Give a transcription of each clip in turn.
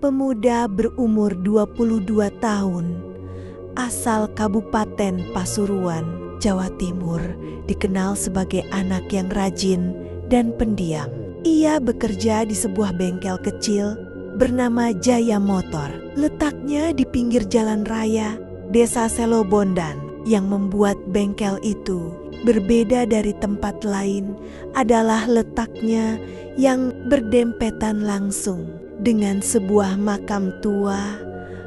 pemuda berumur 22 tahun, asal Kabupaten Pasuruan, Jawa Timur, dikenal sebagai anak yang rajin dan pendiam. Ia bekerja di sebuah bengkel kecil bernama Jaya Motor. Letaknya di pinggir jalan raya Desa Selobondan. Yang membuat bengkel itu berbeda dari tempat lain adalah letaknya yang berdempetan langsung dengan sebuah makam tua,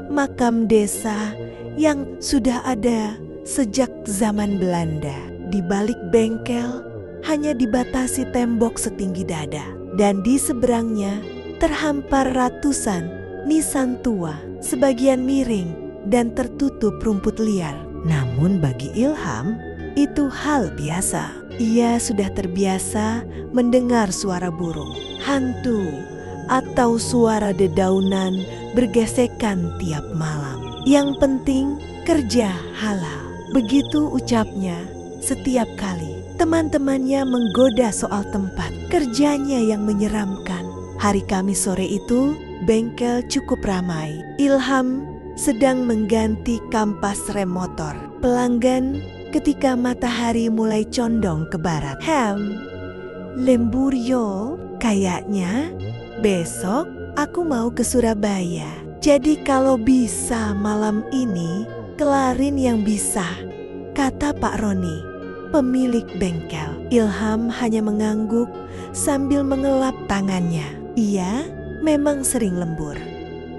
makam desa yang sudah ada sejak zaman Belanda. Di balik bengkel hanya dibatasi tembok setinggi dada, dan di seberangnya terhampar ratusan nisan tua, sebagian miring dan tertutup rumput liar. Namun bagi Ilham, itu hal biasa. Ia sudah terbiasa mendengar suara burung, hantu, atau suara dedaunan bergesekan tiap malam. Yang penting kerja halal. Begitu ucapnya setiap kali teman-temannya menggoda soal tempat kerjanya yang menyeramkan. Hari Kamis sore itu, bengkel cukup ramai. Ilham sedang mengganti kampas rem motor pelanggan ketika matahari mulai condong ke barat. Lembur yo, kayaknya besok aku mau ke Surabaya. Jadi kalau bisa malam ini kelarin yang bisa, kata Pak Roni, pemilik bengkel. Ilham hanya mengangguk sambil mengelap tangannya. Ia memang sering lembur,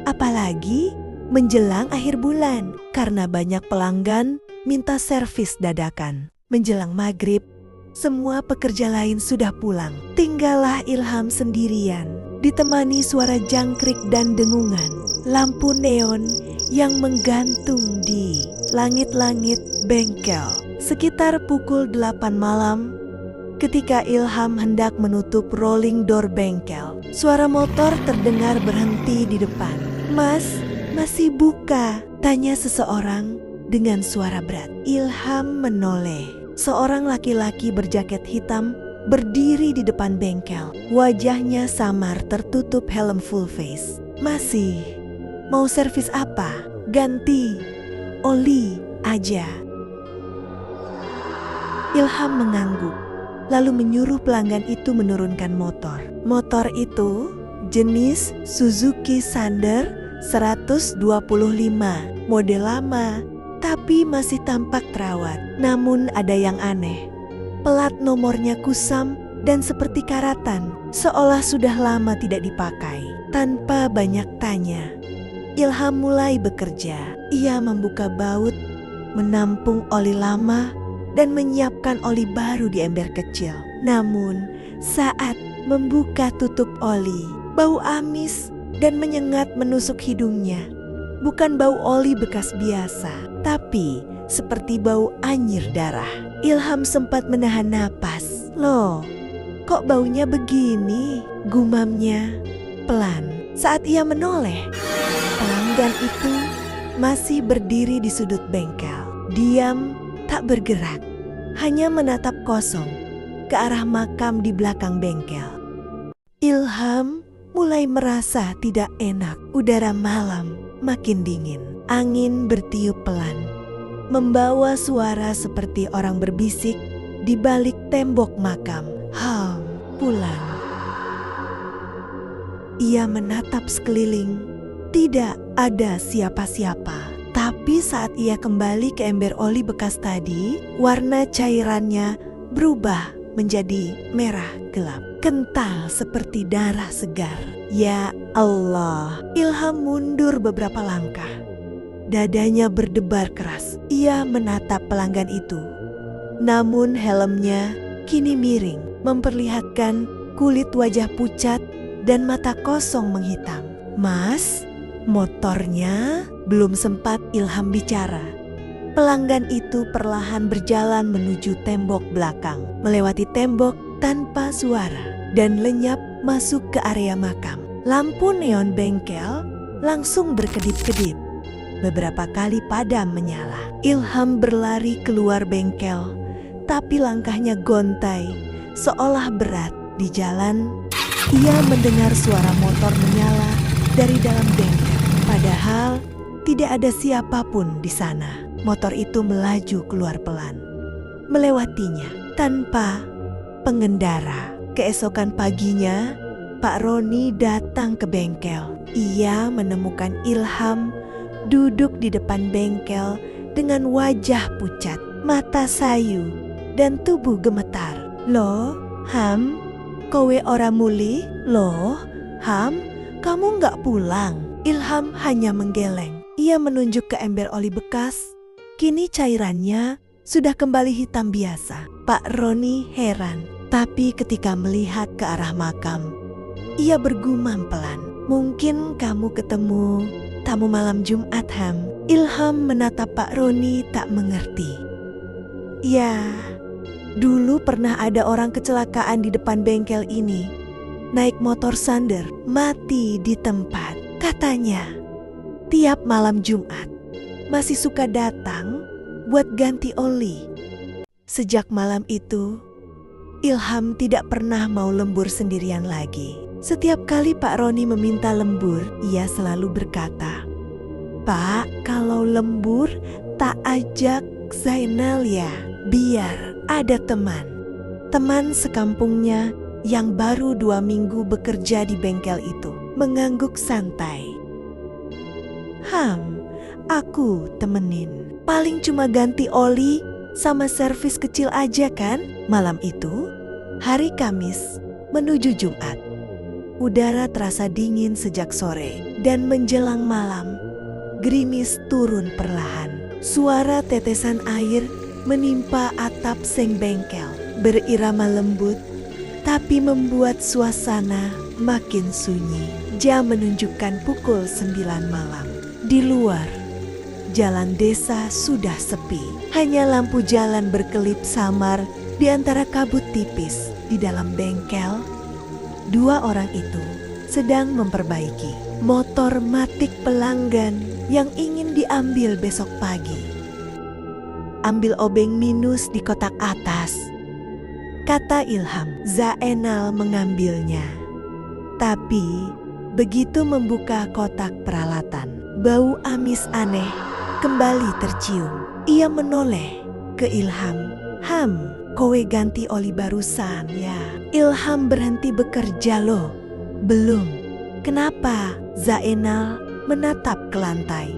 apalagi menjelang akhir bulan karena banyak pelanggan minta servis dadakan. Menjelang maghrib, semua pekerja lain sudah pulang. Tinggallah Ilham sendirian, ditemani suara jangkrik dan dengungan lampu neon yang menggantung di langit-langit bengkel. Sekitar pukul 8 malam, ketika Ilham hendak menutup rolling door bengkel, suara motor terdengar berhenti di depan. "Mas, masih buka?" tanya seseorang dengan suara berat. Ilham menoleh. Seorang laki-laki berjaket hitam berdiri di depan bengkel. Wajahnya samar tertutup helm full face. "Masih? Mau servis apa? Ganti oli aja." Ilham mengangguk, lalu menyuruh pelanggan itu menurunkan motor. Motor itu jenis Suzuki Sander 125, model lama, tapi masih tampak terawat. Namun ada yang aneh. Plat nomornya kusam dan seperti karatan, seolah sudah lama tidak dipakai. Tanpa banyak tanya, Ilham mulai bekerja. Ia membuka baut, menampung oli lama, dan menyiapkan oli baru di ember kecil. Namun saat membuka tutup oli, bau amis dan menyengat menusuk hidungnya. Bukan bau oli bekas biasa, tapi seperti bau anyir darah. Ilham sempat menahan napas. "Loh, kok baunya begini?" gumamnya pelan saat ia menoleh. Pelanggan itu masih berdiri di sudut bengkel, diam tak bergerak, hanya menatap kosong ke arah makam di belakang bengkel. Ilham mulai merasa tidak enak. Udara malam makin dingin. Angin bertiup pelan, membawa suara seperti orang berbisik di balik tembok makam. Pulang. Ia menatap sekeliling. Tidak ada siapa-siapa. Tapi saat ia kembali ke ember oli bekas tadi, warna cairannya berubah menjadi merah gelap, kental seperti darah segar. Ya Allah, Ilham mundur beberapa langkah. Dadanya berdebar keras. Ia menatap pelanggan itu. Namun helmnya kini miring, memperlihatkan kulit wajah pucat dan mata kosong menghitam. "Mas, motornya..." Belum sempat Ilham bicara, pelanggan itu perlahan berjalan menuju tembok belakang, melewati tembok tanpa suara, dan lenyap masuk ke area makam. Lampu neon bengkel langsung berkedip-kedip. Beberapa kali padam menyala. Ilham berlari keluar bengkel, tapi langkahnya gontai, seolah berat. Di jalan, ia mendengar suara motor menyala dari dalam bengkel. Padahal tidak ada siapapun di sana. Motor itu melaju keluar pelan, melewatinya tanpa pengendara. Keesokan paginya, Pak Roni datang ke bengkel. Ia menemukan Ilham duduk di depan bengkel dengan wajah pucat, mata sayu, dan tubuh gemetar. "Loh, Ham, kowe ora muli? Loh, Ham, kamu nggak pulang?" Ilham hanya menggeleng. Ia menunjuk ke ember oli bekas. Kini cairannya sudah kembali hitam biasa. Pak Roni heran. Tapi ketika melihat ke arah makam, ia bergumam pelan, "Mungkin kamu ketemu tamu malam Jumat, Ham." Ilham menatap Pak Roni tak mengerti. "Ya, dulu pernah ada orang kecelakaan di depan bengkel ini. Naik motor Sander, mati di tempat. Katanya, tiap malam Jumat masih suka datang buat ganti oli." Sejak malam itu, Ilham tidak pernah mau lembur sendirian lagi. Setiap kali Pak Roni meminta lembur, ia selalu berkata, "Pak, kalau lembur tak ajak Zainal ya, biar ada teman." Teman sekampungnya yang baru 2 minggu bekerja di bengkel itu mengangguk santai. "Ham, aku temenin. Paling cuma ganti oli sama servis kecil aja kan?" Malam itu, hari Kamis menuju Jumat. Udara terasa dingin sejak sore dan menjelang malam, gerimis turun perlahan. Suara tetesan air menimpa atap seng bengkel, berirama lembut, tapi membuat suasana makin sunyi. Jam menunjukkan pukul 9 malam. Di luar, jalan desa sudah sepi. Hanya lampu jalan berkelip samar di antara kabut tipis. Di dalam bengkel, 2 orang itu sedang memperbaiki motor matik pelanggan yang ingin diambil besok pagi. "Ambil obeng minus di kotak atas," kata Ilham. Zainal mengambilnya. Tapi begitu membuka kotak peralatan, bau amis aneh kembali tercium. Ia menoleh ke Ilham. "Ham, kowe ganti oli barusan ya?" Ilham berhenti bekerja loh. "Belum." "Kenapa?" Zainal menatap ke lantai.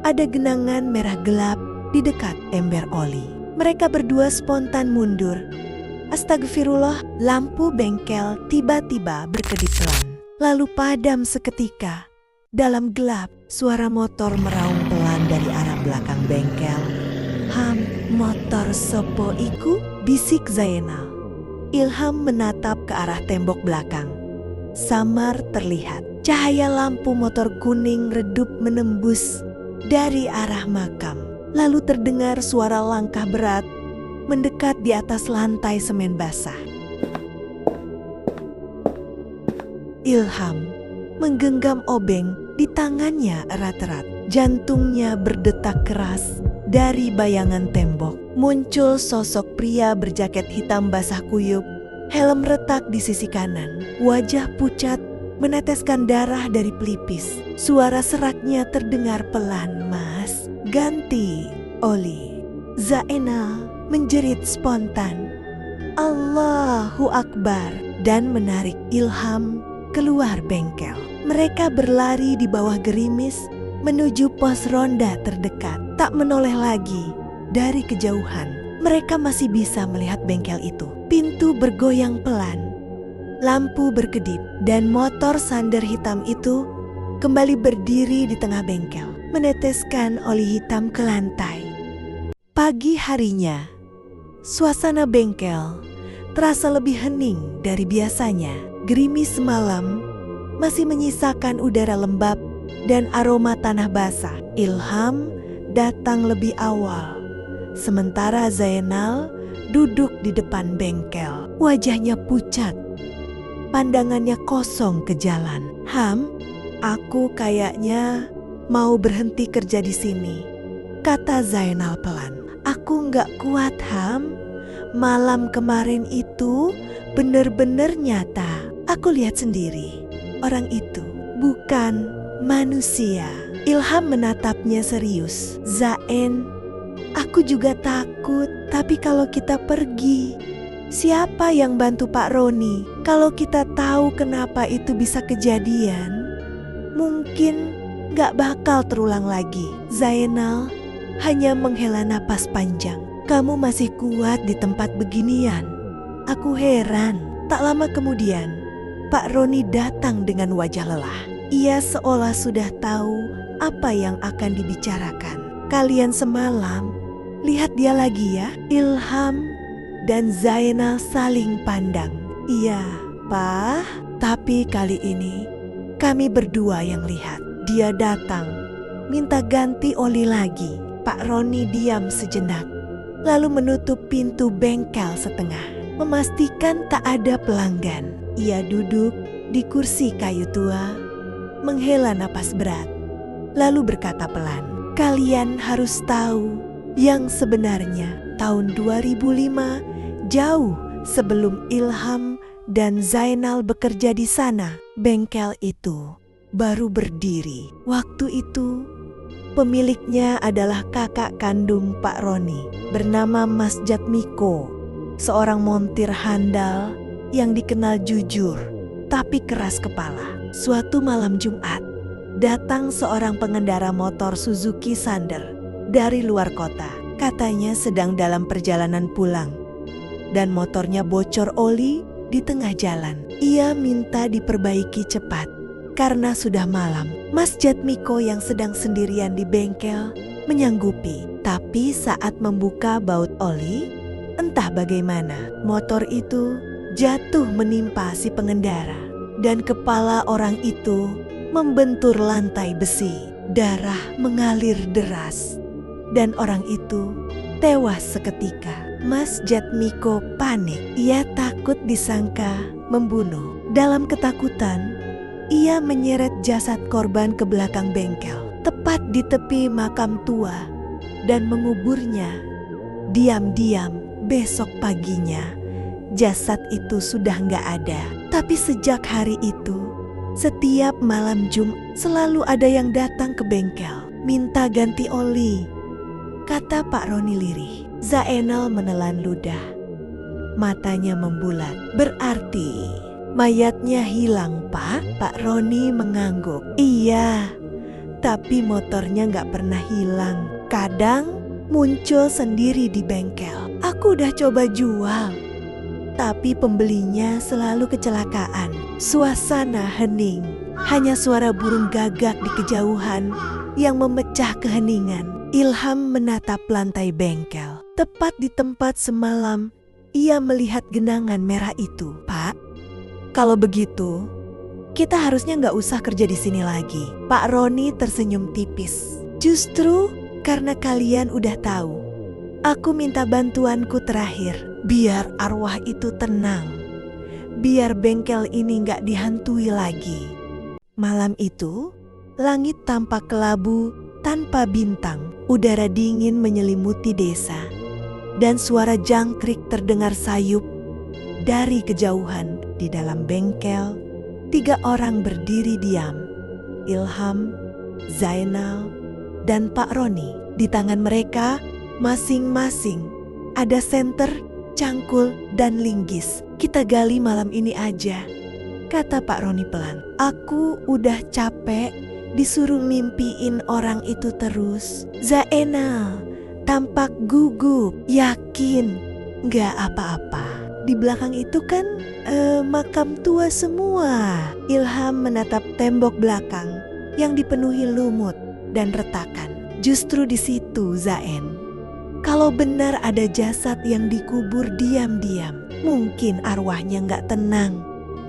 Ada genangan merah gelap di dekat ember oli. Mereka berdua spontan mundur. Astagfirullah, lampu bengkel tiba-tiba berkedip pelan, lalu padam seketika. Dalam gelap, suara motor meraung pelan dari arah belakang bengkel. "Ham, motor sopo iku?" bisik Zainal. Ilham menatap ke arah tembok belakang. Samar terlihat cahaya lampu motor kuning redup menembus dari arah makam. Lalu terdengar suara langkah berat mendekat di atas lantai semen basah. Ilham menggenggam obeng di tangannya erat-erat. Jantungnya berdetak keras. Dari bayangan tembok muncul sosok pria berjaket hitam basah kuyup, helm retak di sisi kanan, wajah pucat meneteskan darah dari pelipis. Suara seraknya terdengar pelan, "Mas, ganti oli." Zainal menjerit spontan, "Allahu Akbar," dan menarik Ilham keluar bengkel. Mereka berlari di bawah gerimis menuju pos ronda terdekat. Tak menoleh lagi dari kejauhan. Mereka masih bisa melihat bengkel itu. Pintu bergoyang pelan, lampu berkedip, dan motor Sander hitam itu kembali berdiri di tengah bengkel, meneteskan oli hitam ke lantai. Pagi harinya, suasana bengkel terasa lebih hening dari biasanya. Gerimis malam masih menyisakan udara lembab dan aroma tanah basah. Ilham datang lebih awal, sementara Zainal duduk di depan bengkel. Wajahnya pucat, pandangannya kosong ke jalan. "Ham, aku kayaknya mau berhenti kerja di sini," kata Zainal pelan. "Aku nggak kuat, Ham. Malam kemarin itu bener-bener nyata. Aku lihat sendiri. Orang itu bukan manusia. Ilham menatapnya serius. Zaen, aku juga takut, tapi kalau kita pergi, siapa yang bantu Pak Roni? Kalau kita tahu kenapa itu bisa kejadian, mungkin gak bakal terulang lagi. Zainal hanya menghela napas panjang. Kamu masih kuat di tempat beginian. Aku heran. Tak lama kemudian, Pak Roni datang dengan wajah lelah. Ia seolah sudah tahu apa yang akan dibicarakan. Kalian semalam lihat dia lagi ya? Ilham dan Zainal saling pandang. Iya, Pak. Tapi kali ini kami berdua yang lihat. Dia datang, minta ganti oli lagi. Pak Roni diam sejenak, lalu menutup pintu bengkel setengah, memastikan tak ada pelanggan. Ia duduk di kursi kayu tua, menghela napas berat, lalu berkata pelan, kalian harus tahu yang sebenarnya. Tahun 2005, jauh sebelum Ilham dan Zainal bekerja di sana, bengkel itu baru berdiri. Waktu itu pemiliknya adalah kakak kandung Pak Roni bernama Mas Jatmiko, seorang montir handal yang dikenal jujur tapi keras kepala. Suatu malam Jumat, datang seorang pengendara motor Suzuki Sander dari luar kota. Katanya sedang dalam perjalanan pulang dan motornya bocor oli di tengah jalan. Ia minta diperbaiki cepat karena sudah malam. Mas Jatmiko yang sedang sendirian di bengkel menyanggupi. Tapi saat membuka baut oli, entah bagaimana motor itu jatuh menimpa si pengendara dan kepala orang itu membentur lantai besi. Darah mengalir deras dan orang itu tewas seketika. Mas Jatmiko panik. Ia takut disangka membunuh. Dalam ketakutan, ia menyeret jasad korban ke belakang bengkel, tepat di tepi makam tua, dan menguburnya. Diam-diam besok paginya, jasad itu sudah nggak ada. Tapi sejak hari itu, setiap malam Jumat selalu ada yang datang ke bengkel, minta ganti oli, kata Pak Roni lirih. Zainal menelan ludah, matanya membulat. Berarti mayatnya hilang, Pak? Pak Roni mengangguk. Iya, tapi motornya nggak pernah hilang. Kadang muncul sendiri di bengkel. Aku udah coba jual, tapi pembelinya selalu kecelakaan. Suasana hening, hanya suara burung gagak di kejauhan yang memecah keheningan. Ilham menatap lantai bengkel. Tepat di tempat semalam ia melihat genangan merah itu. Pak, kalau begitu kita harusnya nggak usah kerja di sini lagi. Pak Roni tersenyum tipis. Justru karena kalian udah tahu, aku minta bantuanku terakhir. Biar arwah itu tenang. Biar bengkel ini nggak dihantui lagi. Malam itu, langit tampak kelabu tanpa bintang. Udara dingin menyelimuti desa. Dan suara jangkrik terdengar sayup dari kejauhan. Di dalam bengkel, 3 orang berdiri diam. Ilham, Zainal, dan Pak Roni. Di tangan mereka masing-masing ada senter, cangkul, dan linggis. Kita gali malam ini aja, kata Pak Roni pelan. Aku udah capek disuruh mimpiin orang itu terus. Zainal tampak gugup, yakin nggak apa-apa. Di belakang itu kan makam tua semua. Ilham menatap tembok belakang yang dipenuhi lumut dan retakan. Justru di situ, Zaen, kalau benar ada jasad yang dikubur diam-diam, mungkin arwahnya nggak tenang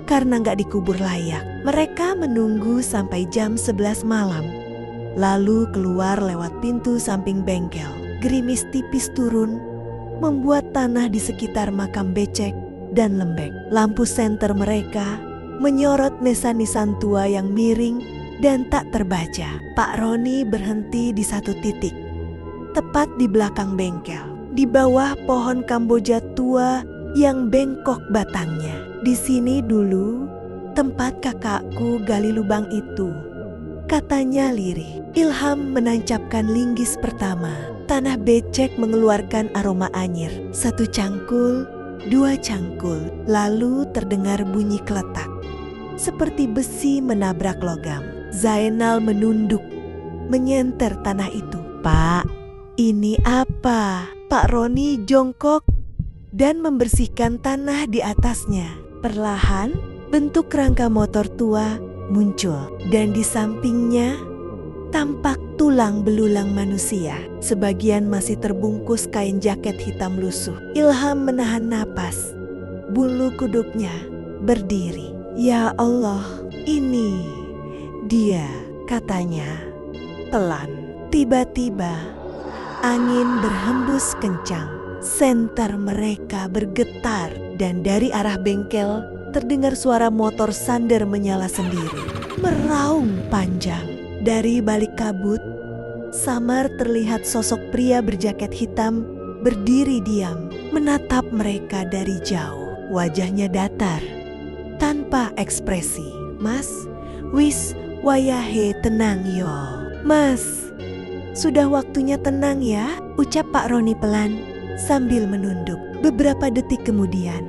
karena nggak dikubur layak. Mereka menunggu sampai jam 11 malam, lalu keluar lewat pintu samping bengkel. Gerimis tipis turun, membuat tanah di sekitar makam becek dan lembek. Lampu senter mereka menyorot nisan-nisan tua yang miring dan tak terbaca. Pak Roni berhenti di satu titik, tepat di belakang bengkel, di bawah pohon kamboja tua yang bengkok batangnya. Di sini dulu tempat kakakku gali lubang itu, katanya lirih. Ilham menancapkan linggis pertama. Tanah becek mengeluarkan aroma anyir. 1 cangkul, 2 cangkul, lalu terdengar bunyi keletak. Seperti besi menabrak logam. Zainal menunduk, menyenter tanah itu. "Pak, ini apa?" Pak Roni jongkok dan membersihkan tanah di atasnya. Perlahan, bentuk kerangka motor tua muncul dan di sampingnya tampak tulang belulang manusia. Sebagian masih terbungkus kain jaket hitam lusuh. Ilham menahan napas. Bulu kuduknya berdiri. "Ya Allah, ini dia," katanya pelan. Tiba-tiba angin berhembus kencang. Senter mereka bergetar dan dari arah bengkel terdengar suara motor Sander menyala sendiri. Meraung panjang. Dari balik kabut, samar terlihat sosok pria berjaket hitam berdiri diam, menatap mereka dari jauh. Wajahnya datar, tanpa ekspresi. "Mas, wis wayahe tenang yo. Mas, sudah waktunya tenang ya," ucap Pak Roni pelan sambil menunduk. Beberapa detik kemudian,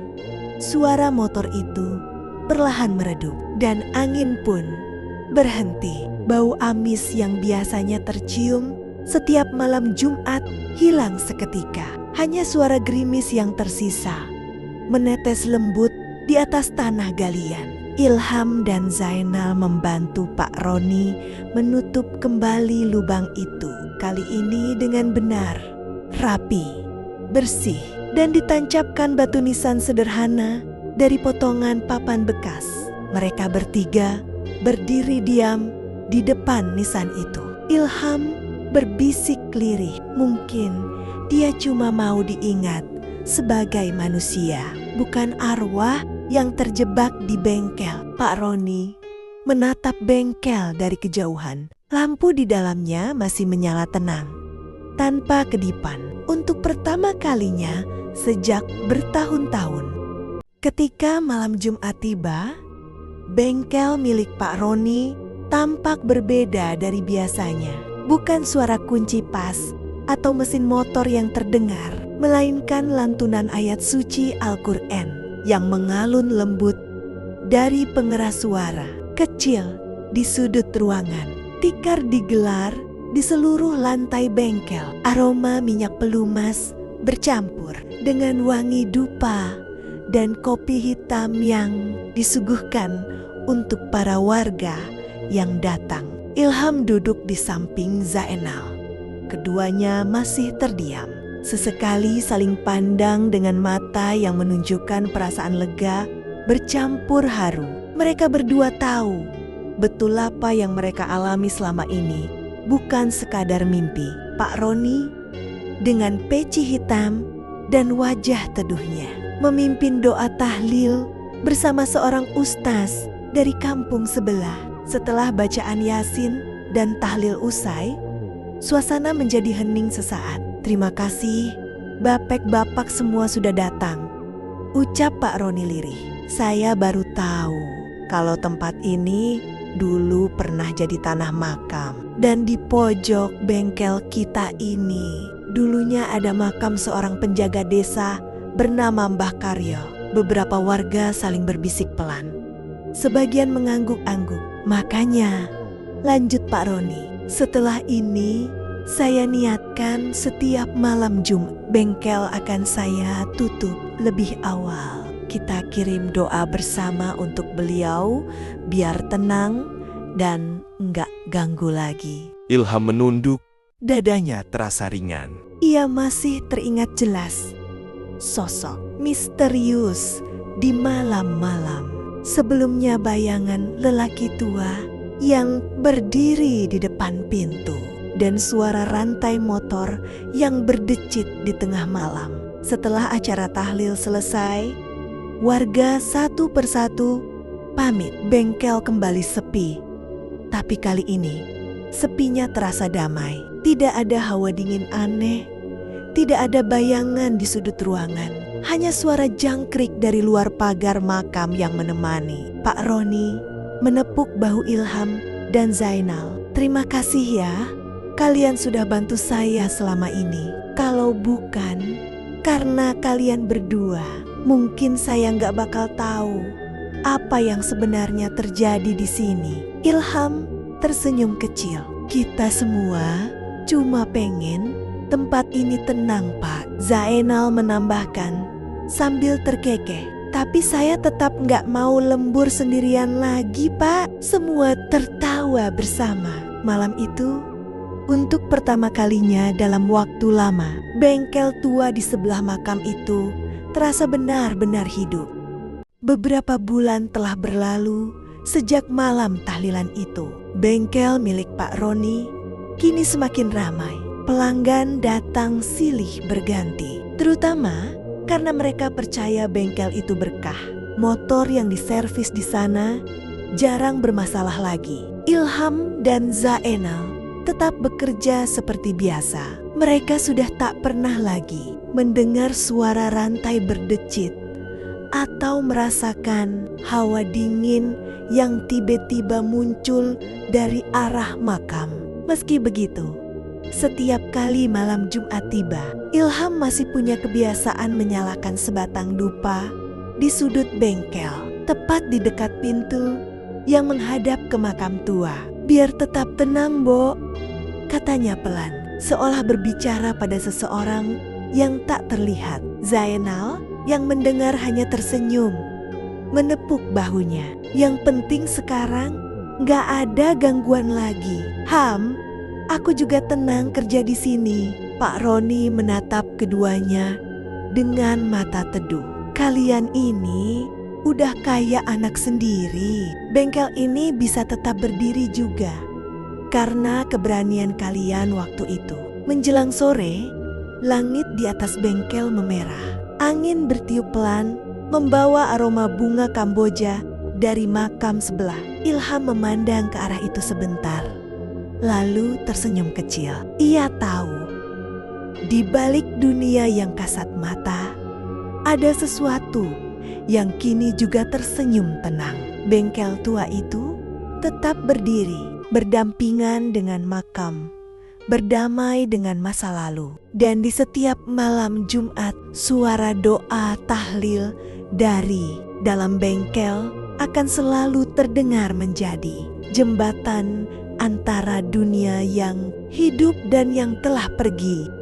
suara motor itu perlahan meredup dan angin pun berhenti. Bau amis yang biasanya tercium setiap malam Jumat hilang seketika. Hanya suara gerimis yang tersisa menetes lembut di atas tanah galian. Ilham dan Zainal membantu Pak Roni menutup kembali lubang itu. Kali ini dengan benar, rapi, bersih, dan ditancapkan batu nisan sederhana dari potongan papan bekas. Mereka bertiga berdiri diam di depan nisan itu. Ilham berbisik lirih, mungkin dia cuma mau diingat sebagai manusia, bukan arwah yang terjebak di bengkel. Pak Roni menatap bengkel dari kejauhan. Lampu di dalamnya masih menyala tenang, tanpa kedipan. Untuk pertama kalinya sejak bertahun-tahun. Ketika malam Jumat tiba, bengkel milik Pak Roni tampak berbeda dari biasanya. Bukan suara kunci pas atau mesin motor yang terdengar, melainkan lantunan ayat suci Al-Quran yang mengalun lembut dari pengeras suara kecil di sudut ruangan. Tikar digelar di seluruh lantai bengkel. Aroma minyak pelumas bercampur dengan wangi dupa dan kopi hitam yang disuguhkan untuk para warga yang datang. Ilham duduk di samping Zainal. Keduanya masih terdiam. Sesekali saling pandang dengan mata yang menunjukkan perasaan lega bercampur haru. Mereka berdua tahu betul apa yang mereka alami selama ini bukan sekadar mimpi. Pak Roni dengan peci hitam dan wajah teduhnya memimpin doa tahlil bersama seorang ustaz dari kampung sebelah. Setelah bacaan Yasin dan tahlil usai, suasana menjadi hening sesaat. "Terima kasih, bapek-bapak semua sudah datang," ucap Pak Roni lirih. "Saya baru tahu kalau tempat ini dulu pernah jadi tanah makam. Dan di pojok bengkel kita ini dulunya ada makam seorang penjaga desa bernama Mbah Karyo." Beberapa warga saling berbisik pelan. Sebagian mengangguk-angguk. "Makanya," lanjut Pak Roni, "setelah ini saya niatkan setiap malam Jumat bengkel akan saya tutup lebih awal. Kita kirim doa bersama untuk beliau biar tenang dan enggak ganggu lagi." Ilham menunduk, dadanya terasa ringan. Ia masih teringat jelas sosok misterius di malam-malam. Sebelumnya bayangan lelaki tua yang berdiri di depan pintu dan suara rantai motor yang berdecit di tengah malam. Setelah acara tahlil selesai, warga satu persatu pamit. Bengkel kembali sepi. Tapi kali ini sepinya terasa damai. Tidak ada hawa dingin aneh, tidak ada bayangan di sudut ruangan. Hanya suara jangkrik dari luar pagar makam yang menemani. Pak Roni menepuk bahu Ilham dan Zainal. Terima kasih ya, kalian sudah bantu saya selama ini. Kalau bukan karena kalian berdua, mungkin saya nggak bakal tahu apa yang sebenarnya terjadi di sini. Ilham tersenyum kecil. Kita semua cuma pengen tempat ini tenang, Pak. Zainal menambahkan sambil terkekeh. Tapi saya tetap nggak mau lembur sendirian lagi, Pak. Semua tertawa bersama. Malam itu, untuk pertama kalinya dalam waktu lama, bengkel tua di sebelah makam itu terasa benar-benar hidup. Beberapa bulan telah berlalu sejak malam tahlilan itu. Bengkel milik Pak Roni kini semakin ramai. Pelanggan datang silih berganti, terutama karena mereka percaya bengkel itu berkah. Motor yang diservis di sana jarang bermasalah lagi. Ilham dan Zainal tetap bekerja seperti biasa. Mereka sudah tak pernah lagi mendengar suara rantai berdecit atau merasakan hawa dingin yang tiba-tiba muncul dari arah makam. Meski begitu, setiap kali malam Jumat tiba, Ilham masih punya kebiasaan menyalakan sebatang dupa di sudut bengkel, tepat di dekat pintu yang menghadap ke makam tua. Biar tetap tenang, Bo, katanya pelan, seolah berbicara pada seseorang yang tak terlihat. Zainal yang mendengar hanya tersenyum, menepuk bahunya. Yang penting sekarang gak ada gangguan lagi. Ham, aku juga tenang kerja di sini. Pak Roni menatap keduanya dengan mata teduh. Kalian ini udah kayak anak sendiri. Bengkel ini bisa tetap berdiri juga karena keberanian kalian waktu itu. Menjelang sore, langit di atas bengkel memerah. Angin bertiup pelan membawa aroma bunga Kamboja dari makam sebelah. Ilham memandang ke arah itu sebentar, lalu tersenyum kecil. Ia tahu, di balik dunia yang kasat mata, ada sesuatu yang kini juga tersenyum tenang. Bengkel tua itu tetap berdiri, berdampingan dengan makam, berdamai dengan masa lalu. Dan di setiap malam Jumat, suara doa tahlil dari dalam bengkel akan selalu terdengar menjadi jembatan antara dunia yang hidup dan yang telah pergi.